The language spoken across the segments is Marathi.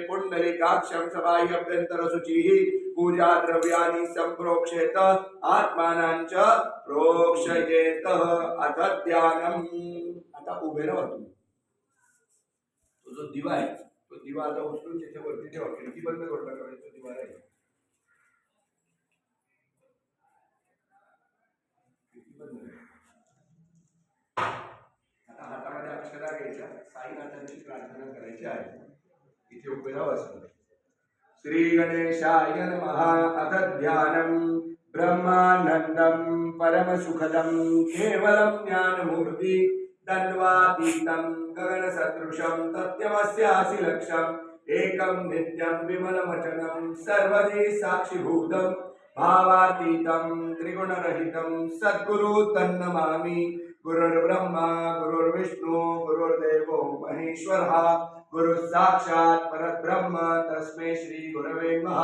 पुंडलिकाक्षं सबाह्यभ्यन्तरशुचिः पूजा द्रव्याणि संप्रोक्षेत आत्मानां च प्रोक्षयेत अथ ध्यानम्। आता उभे राहा तुम्ही। तो जो दिवा आहे तो दिवा आता उचलून त्याच्या वरती ठेवा, खिडकी बंद करून टाका, तो दिवा आहे आता हातामध्ये अक्षरा घ्यायच्या, साईनाथांची प्रार्थना करायची आहे। इथे उभे राहा। श्री गणेशाय नमः। अथ ध्यानम्। ब्रह्मानंदं परमसुखदं केवलं ज्ञानमूर्ति द्वन्द्वातीतं गगनसदृशं तथ्यमस्यासि लक्ष्यम् एकं नित्यं विमलमचलं सर्वदि साक्षिभूतं भावातीतं त्रिगुणरहितं सद्गुरु तन्नमामि। गुरुर्ब्रह्मा गुरुर्विष्णु गुरुर्देवो महेश्वरः गुरु साक्षात् परब्रह्म तस्मै श्री गुरवे नमः।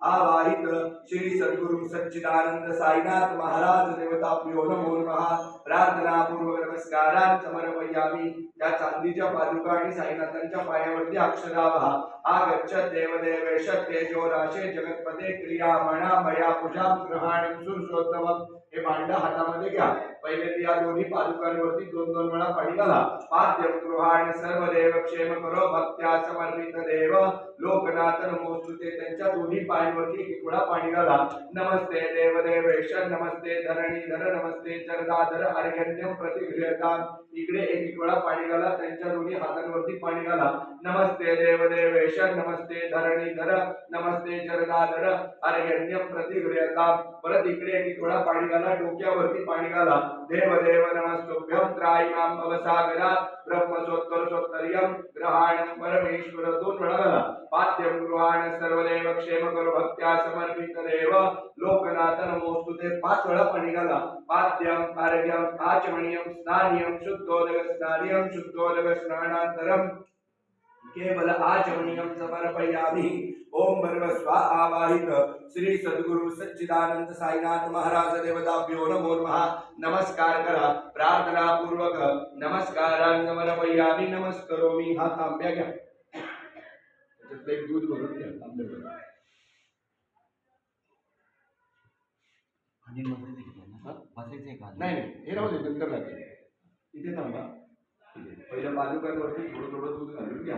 आवाहित श्री सद्गुरु सच्चिदानंद साईनाथ महाराज देवताभ्यो नमो नमः। प्रार्थना पूर्वक नमस्कारान् समर्पयामि। त्या चांदीच्या पादुका आणि साईनाथांच्या पायावरती अक्षरावा। आगच्छ देवदेवेश तेजो राशे जगतपते क्रियामणा मया पूजा ग्रहाणं सुरसोत्तमम्। हे भांड हातामध्ये घ्या। पहिले या दोन्ही पादुकांवरती दोन दोन वेळा पाणी घाला। पाद्यं गृहाण सर्वदेव क्षेम करो भक्त्या समर्पित देव लोकनाथ नमोस्तुते। त्यांच्या दोन्ही पायांवरती एक वेळा पाणी घाला। नमस्ते देवदेवेश नमस्ते धरणीधर नमस्ते चरदाधर अर्घ्यं प्रतिगृह्यताम्। इकडे एक वेळा पाणी घाला, त्यांच्या दोन्ही हातांवरती पाणी घाला। नमस्ते देवदेवेश नमस्ते धरणीधर नमस्ते चरदाधर अर्घ्यं प्रतिगृह्यताम्। परत इकडे एक वेळा पाणी घाला, डोक्यावरती पाणी घाला। देवदेव नमस्तुभ्यं त्रायीमां भवसागरात् ब्रह्मसोत्तरसोत्तर्यं ग्रहाणं परमेश्वर दोन वेळा घाला। पाद्यं गृहाण सर्वदेव क्षेम करो भक्त्या समर्पित देव लोकनाथ नमोस्तुते। पाच वेळा पाणी घाला। पाद्यं अर्घ्यं आचमनीयं स्नानीयं शुद्धोदक स्नानीयं शुद्धोदक स्नानानन्तरं केवल आचमनीयं समर्पयामि। ओम भर्गस्वा आवाहित श्री सद्गुरु सच्चिदानंद साईनाथ महाराज देवताभ्यो नमो नमः। नमस्कार करा। प्रार्थना पूर्वक नमस्कारान् समर्पयामि। नमस्करोमि। हा तांब्या घ्या, त्याच्यात एक दूध भरून घ्या तांब्यामध्ये। आणि बसायचंय का? नाही हे राहू दे, नंतर लागेल। इथे थांबा। पहिल्या पादुकांवरती थोडं थोडं दूध घालून घ्या।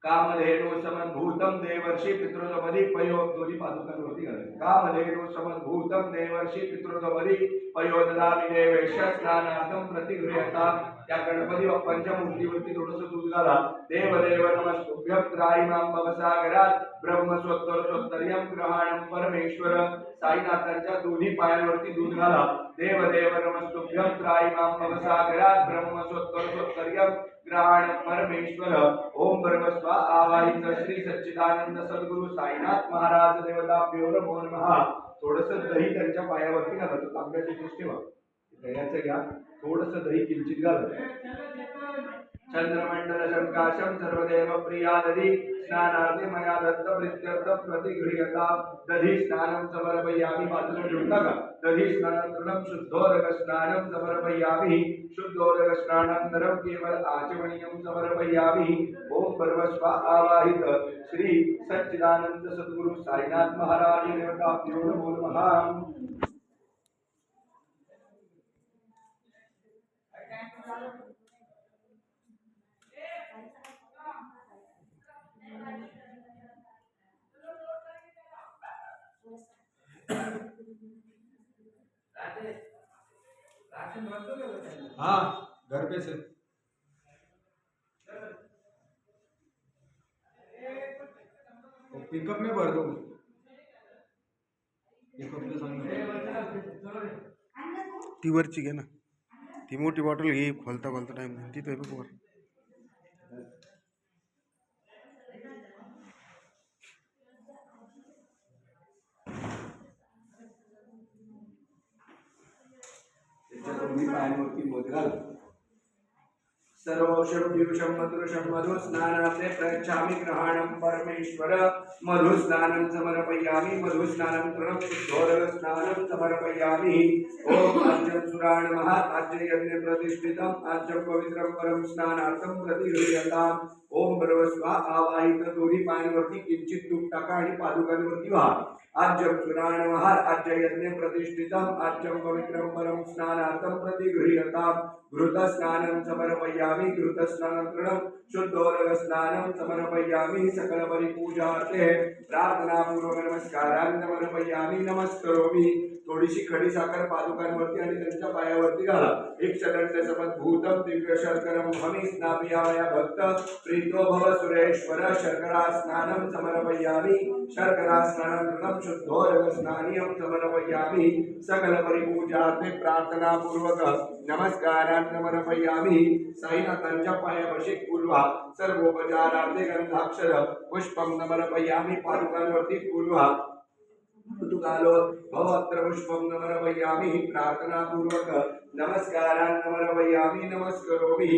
कामधेनु समद्भूतं देवर्षि पितृतमदि पयो दोन्ही पादुकांवरती घालायचं। कामधेनु समद्भूतं देवर्षि पितृतमदि पयो ददामि देवेश स्नानार्थं प्रतिगृह्यताम्। त्या गणपती बाप्पांच्या मूर्तीवरती थोडंसं दूध घाला। देवदेव नमस्तुभ्यं त्रायीमां भवसागरात् ब्रह्मसोत्तरसोत्तर्यं ग्रहाणं परमेश्वर। साईनाथांच्या दोन्ही पायांवरती दूध घाला। देवदेव नमस्तुभ्यं त्रायीमां भवसागरात् ब्रह्मसोत्तरसोत्तर्यं ग्रहाणं परमेश्वर। ओम भर्गस्वा आवाहित श्री सच्चिदानंद सद्गुरु साईनाथ महाराज देवताभ्यो नमो नमः। थोडंसं दही त्यांच्या पायावरती घाला। तो तांब्याची गोष्ट ठेवा, दह्याचं घ्या, थोडंसं दही किंचित घाला। चंद्रमंडल शंकाशं सर्वदेव प्रिया दधी स्नानार्थे मया दत्त प्रीत्यर्थ प्रतिगृह्यताम्। दधी स्नानं समर्पयामि। बाजूला ठेवून टाका। दधी स्नानानन्तरं शुद्धोदक स्नानं समर्पयामि। शुद्धोदक स्नानानन्तरं केवल आचमनीयं समर्पयामि। ओम भर्गस्वा आवाहित श्री सच्चिदानंद सद्गुरु साईनाथ महाराज देवताभ्यो नमो नमः। हाँ घर पे से पिकअप में भर दो। ती वरची घे ना, ती मोठी बॉटल घे, खोलता खोलता टाइम तिथे वर। सर्व पौषं पीयूषं मधुरशं मधुस्नानार्थे प्रयच्छामि ग्रहाणं परमेश्वर मधुस्नानं समर्पयामि मधुस्नानं कृतं शुद्धोदकस्नानं समर्पयामि ओम अर्जं सुराण नमः अर्जं यज्ञ प्रतिष्ठितम् अर्जं पवित्रं परं स्नानार्थं प्रतिगृह्यताम् ओम भर्वस्व आवाहित दोन्ही पायांवरती किंचित तूप टाका आणि पादुकांवरती व्हा अर्जं सुराण नमः अर्जं यज्ञ प्रतिष्ठितम् अर्जं पवित्रं परं स्नानार्थं प्रतिगृह्यताम् घृतस्नानं समर्पयामि घृतस्नानं शुद्धोदकस्नानं समर्पयामि सकल परिपूजार्थे प्रार्थनापूर्वक नमस्कारान् समर्पयामि नमस्करोमि थोडीशी खडी साखर पादुकांवरती आणि त्यांच्या पायावरती घाला एक सदंड समद्भूतम दिव्य शर्करम हमी स्नापयामया भक्त प्रीतो भव सुरेश्वर शर्करा स्नानं समर्पयामि शर्करा स्नानं शुद्धोदक स्नानियं समर्पयामि सकल परिपूजार्थे प्रार्थना पूर्वक नमस्कारान् समर्पयामि साईनाथांच्या पायापाशी फुलवा सर्वोपचारार्थे गंधाक्षर पुष्पं समर्पयामि पादुकांवरती फुलवा तुकालो भवत्र पुष्पं समर्पयामि प्रार्थना पूर्वक नमस्कारान् समर्पयामि नमस्करोमि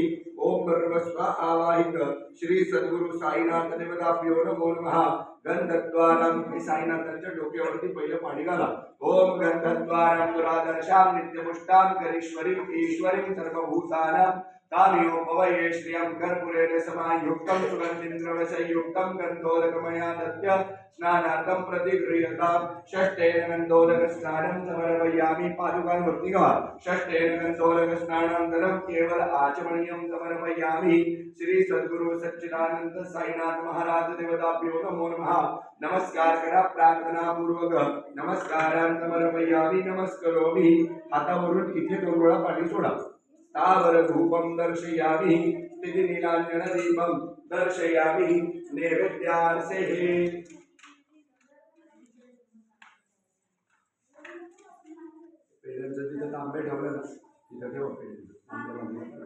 ओम सर्वस्व आवाहित श्री सद्गुरु साईनाथ देवताभ्यो नमो नमः गंधद्वारं साईनाथांच्या डोक्यावरती पहिलं पाणी घाला ओम गंधद्वारं दुरादर्शां नित्यपुष्टां करीश्वरीं ईश्वरीं सर्वभूतानां तामियो भवये श्रियं कर्पूरेण समायुक्तं सुगन्धिन्द्रवशयुक्तं गन्धोदकमया दत्य स्नानार्थं प्रतिगृह्यतां षष्ठेन गन्धोदकस्नानं समर्पयामि पादुकांवरती घाला षष्ठेन गन्धोदकस्नानानन्तरं केवल आचमनीयं समर्पयामि श्री सद्गुरु सच्चिदानंद साईनाथ महाराज देवताभ्यो नमो नमः नमस्कार करा प्रार्थना पूर्वक नमस्कारान् समर्पयामि नमस्करोमि हातावरून इथे 2 वेळा पाणी सोडा तावर धूपं दर्शयामि स्थिति नीलांजन दीपं दर्शयामि नैवेद्यार्थे पेढ्यांचं तिथं तांबे ठेवलं ना तिथं ठेवा पेढ्यांचं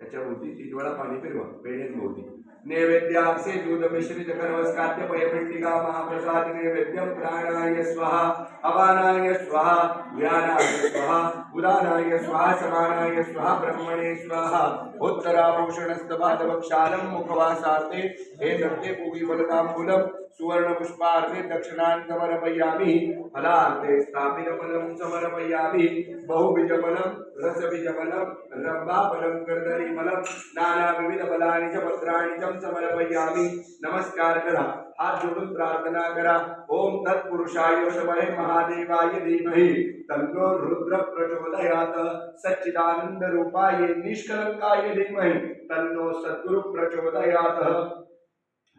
त्याच्या भोवती 3 वेळा पाणी फिरवा पेढ्यांभोवती नैवेद्यार्थे दूध मिश्रित कर्वस्काद्य पयपेटिका महाप्रसाद नैवेद्यं प्राणाय स्वाहा अपानाय स्वाहा व्यानाय स्वाहा उदानाय स्वाहा समानाय स्वाहा ब्रह्मणे स्वाहा उत्तराभूषणस्तपादवक्षालं मुखवासार्थे हे दत्ते पूगीफलताम्बूलं सुवर्णपुष्पार्थे दक्षिणान् समर्पयामि फलार्थे स्थापितफलं समर्पयामि बहुबीजफलं रसबीजफलं रंभाफलं कर्दलीफलं नानाविधफलानि च पत्राणि च समर्पयामि नमस्कार करा हात जोडून प्रार्थना करा ओम तत्पुरुषाय विद्महे महादेवाय धीमहि तन्नो रुद्र प्रचोदयात् सच्चिदानंद रूपाय निष्कलंकाय धीमहि तन्नो सद्गुरु प्रचोदयात्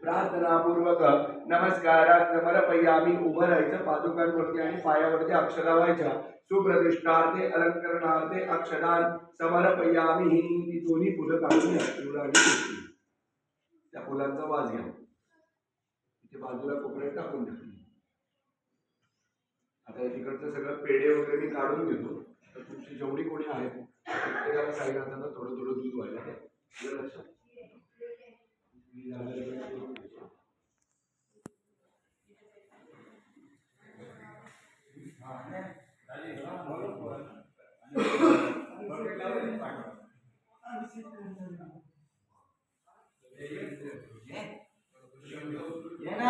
प्रार्थना पूर्वक नमस्कारात समर्पयामि उभं राहायचं पादुकांवरती आणि पायावरती अक्षरा व्हायच्या सुप्रतिष्ठार्थे अलंकरणार्थे अक्षरान समर्पयामि ही दोन्ही फुलं काढून घ्या त्या फुलांचा वास घ्या इथे बाजूला कोपऱ्यात टाकून द्या आता या तिकडचं सगळं पेढे वगैरे मी काढून घेतो तर तुमची जेवढी कोणी आहेत प्रत्येकाला साईनाथांना थोडं थोडं दूध व्हायला द्या लक्षात ये ना